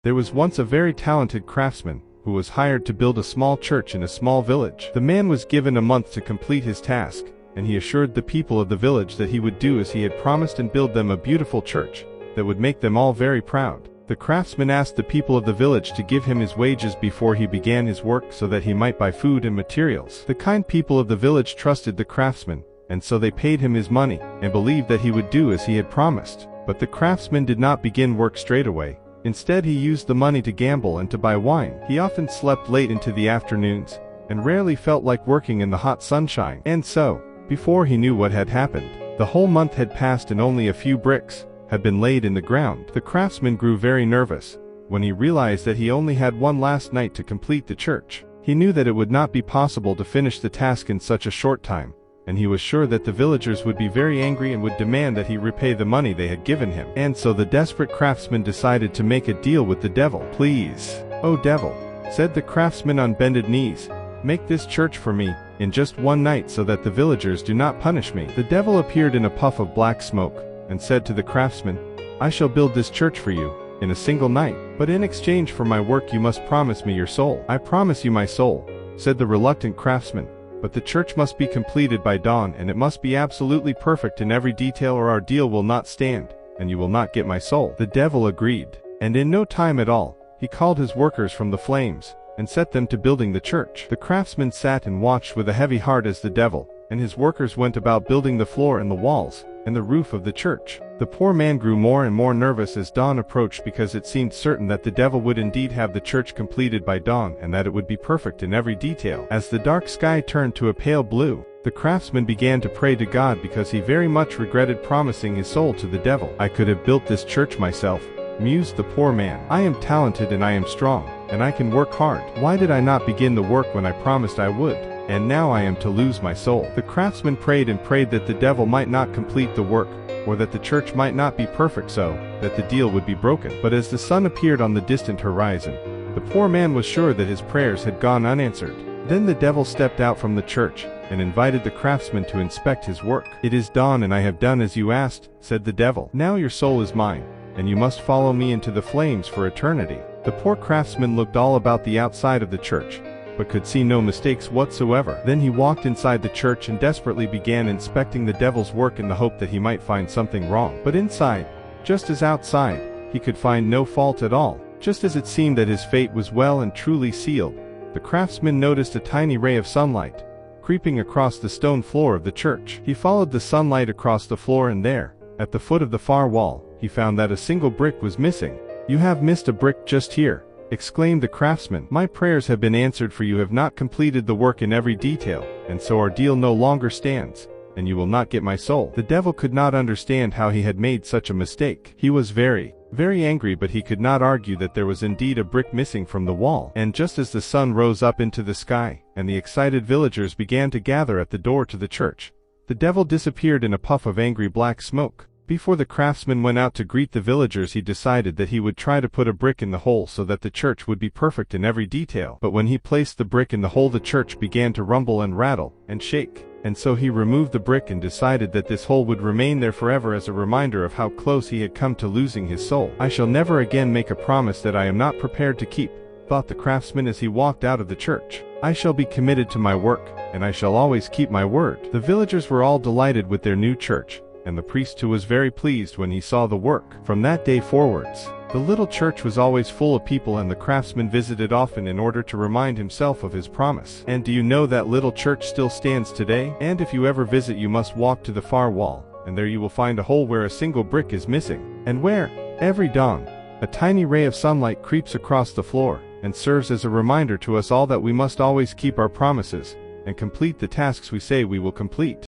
There was once a very talented craftsman who was hired to build a small church in a small village. The man was given a month to complete his task, and he assured the people of the village that he would do as he had promised and build them a beautiful church that would make them all very proud. The craftsman asked the people of the village to give him his wages before he began his work so that he might buy food and materials. The kind people of the village trusted the craftsman, and so they paid him his money, and believed that he would do as he had promised. But the craftsman did not begin work straight away. Instead, he used the money to gamble and to buy wine. He often slept late into the afternoons, and rarely felt like working in the hot sunshine. And so, before he knew what had happened, the whole month had passed and only a few bricks had been laid in the ground. The craftsman grew very nervous when he realized that he only had one last night to complete the church. He knew that it would not be possible to finish the task in such a short time, and he was sure that the villagers would be very angry and would demand that he repay the money they had given him. And so the desperate craftsman decided to make a deal with the devil. "Please, oh devil," said the craftsman on bended knees, "make this church for me in just one night so that the villagers do not punish me." The devil appeared in a puff of black smoke and said to the craftsman, "I shall build this church for you in a single night, but in exchange for my work you must promise me your soul." "I promise you my soul," said the reluctant craftsman, "but the church must be completed by dawn, and it must be absolutely perfect in every detail, or our deal will not stand, and you will not get my soul." The devil agreed, and in no time at all, he called his workers from the flames and set them to building the church. The craftsman sat and watched with a heavy heart as the devil and his workers went about building the floor and the walls and the roof of the church. The poor man grew more and more nervous as dawn approached, because it seemed certain that the devil would indeed have the church completed by dawn and that it would be perfect in every detail. As the dark sky turned to a pale blue, the craftsman began to pray to God because he very much regretted promising his soul to the devil. "I could have built this church myself," mused the poor man. "I am talented and I am strong, and I can work hard. Why did I not begin the work when I promised I would? And now I am to lose my soul." The craftsman prayed and prayed that the devil might not complete the work, or that the church might not be perfect so that the deal would be broken. But as the sun appeared on the distant horizon, the poor man was sure that his prayers had gone unanswered. Then the devil stepped out from the church and invited the craftsman to inspect his work. "It is dawn and I have done as you asked," said the devil. "Now your soul is mine, and you must follow me into the flames for eternity." The poor craftsman looked all about the outside of the church, but could see no mistakes whatsoever. Then he walked inside the church and desperately began inspecting the devil's work in the hope that he might find something wrong. But inside, just as outside, he could find no fault at all. Just as it seemed that his fate was well and truly sealed, the craftsman noticed a tiny ray of sunlight creeping across the stone floor of the church. He followed the sunlight across the floor, and there, at the foot of the far wall, he found that a single brick was missing. "You have missed a brick just here," exclaimed the craftsman. "My prayers have been answered, for you have not completed the work in every detail, and so our deal no longer stands, and you will not get my soul." The devil could not understand how he had made such a mistake. He was very, very angry, but he could not argue that there was indeed a brick missing from the wall. And just as the sun rose up into the sky, and the excited villagers began to gather at the door to the church, the devil disappeared in a puff of angry black smoke. Before the craftsman went out to greet the villagers, he decided that he would try to put a brick in the hole so that the church would be perfect in every detail. But when he placed the brick in the hole, the church began to rumble and rattle and shake. And so he removed the brick and decided that this hole would remain there forever as a reminder of how close he had come to losing his soul. "I shall never again make a promise that I am not prepared to keep," thought the craftsman as he walked out of the church. "I shall be committed to my work, and I shall always keep my word." The villagers were all delighted with their new church, and the priest too was very pleased when he saw the work. From that day forwards, the little church was always full of people, and the craftsman visited often in order to remind himself of his promise. And do you know that little church still stands today? And if you ever visit, you must walk to the far wall, and there you will find a hole where a single brick is missing, and where, every dawn, a tiny ray of sunlight creeps across the floor, and serves as a reminder to us all that we must always keep our promises, and complete the tasks we say we will complete.